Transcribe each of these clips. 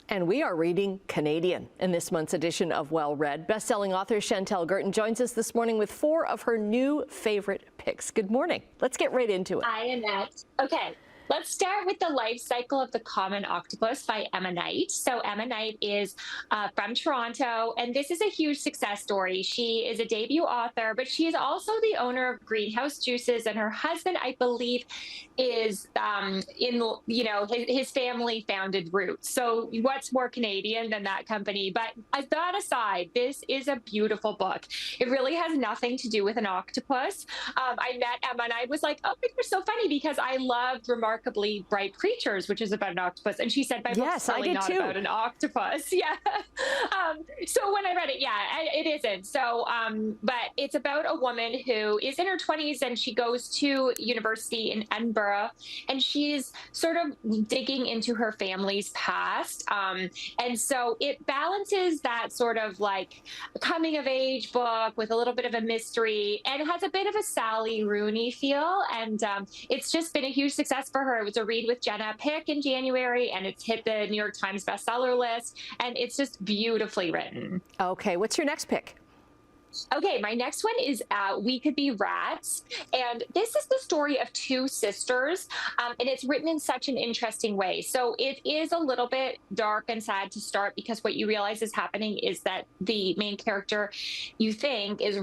And we are reading Canadian in this month's edition of Well Read. Best-selling author Chantel Guertin joins us this morning with 4 of her new favorite picks. Good morning. Let's get right into it. Hi, Annette. Okay, let's start with The Life Cycle of the Common Octopus by Emma Knight. So Emma Knight is from Toronto, and this is a huge success story. She is a debut author, but she is also the owner of Greenhouse Juices, and her husband, I believe, is his family founded Roots. So what's more Canadian than that company? But that aside, this is a beautiful book. It really has nothing to do with an octopus. I met Emma and I was like, oh, you're so funny because I loved Remarkably Bright Creatures, which is about an octopus. And she said, my book's really not about an octopus. Yeah. So when I read it, yeah, it isn't. So, but it's about a woman who is in her 20s and she goes to university in Edinburgh, and she's sort of digging into her family's past. And so it balances that sort of like coming of age book with a little bit of a mystery, and it has a bit of a Sally Rooney feel. And it's just been a huge success for her. It was a read with Jenna Pick in January, and it's hit the New York Times bestseller list, and it's just beautifully written. Okay, what's your next pick? Okay, my next one is We Could Be Rats. And this is the story of 2 sisters, and it's written in such an interesting way. So it is a little bit dark and sad to start, because what you realize is happening is that the main character, you think, is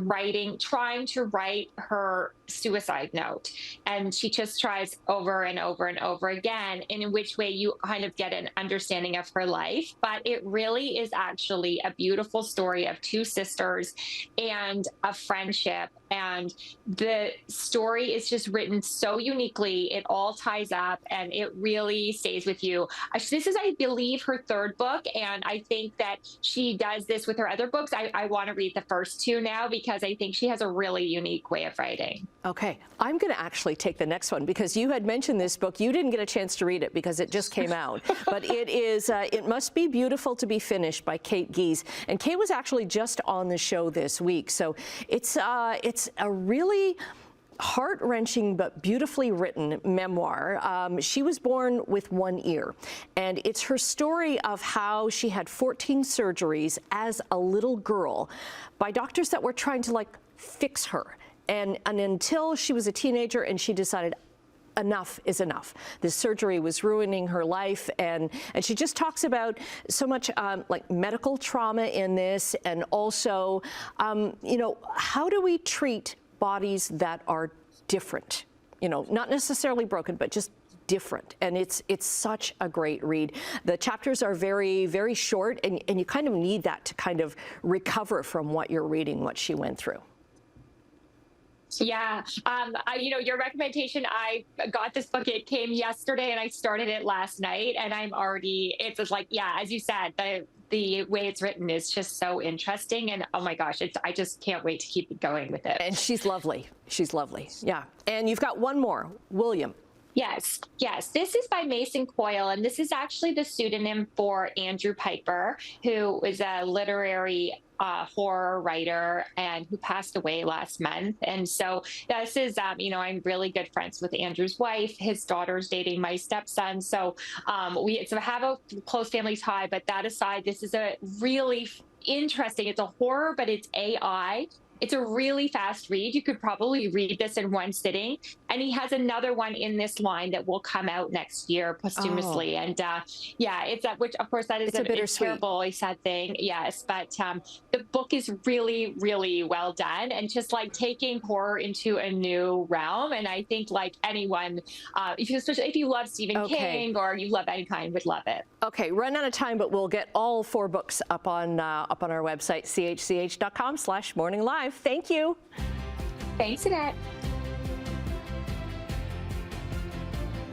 trying to write her suicide note. And she just tries over and over and over again, in which way you kind of get an understanding of her life. But it really is actually a beautiful story of 2 sisters and a friendship. And the story is just written so uniquely. It all ties up and it really stays with you. This is, I believe, her 3rd book. And I think that she does this with her other books. I want to read the first 2 now, because I think she has a really unique way of writing. Okay, I'm going to actually take the next one, because you had mentioned this book. You didn't get a chance to read it because it just came out. But it is It Must Be Beautiful to Be Finished by Kate Gies. And Kate was actually just on the show this week. So it's a really heart-wrenching but beautifully written memoir. She was born with 1 ear, and it's her story of how she had 14 surgeries as a little girl by doctors that were trying to fix her. And until she was a teenager and she decided enough is enough. This surgery was ruining her life, and she just talks about so much medical trauma in this, and also, how do we treat bodies that are different? Not necessarily broken, but just different. And it's such a great read. The chapters are very, very short, and you kind of need that to kind of recover from what you're reading, what she went through. Yeah. Your recommendation, I got this book, it came yesterday and I started it last night, and it's just like, yeah, as you said, the way it's written is just so interesting, and oh my gosh, I just can't wait to keep going with it. And she's lovely. She's lovely. Yeah. And you've got one more, William. Yes. This is by Mason Coyle, and this is actually the pseudonym for Andrew Piper, who is a literary horror writer and who passed away last month. And so this is, I'm really good friends with Andrew's wife. His daughter's dating my stepson. So we have a close family tie, but that aside, this is a really interesting, it's a horror, but it's AI. It's a really fast read. You could probably read this in one sitting. And he has another one in this line that will come out next year posthumously. Oh. And it's which of course that is a terrible, sad thing. Yes, but the book is really, really well done, and just taking horror into a new realm. And I think anyone, especially if you love Stephen King or you love any kind, would love it. Okay, run out of time, but we'll get all 4 books up on our website, chch.com/morninglive. Thank you. Thanks, Annette.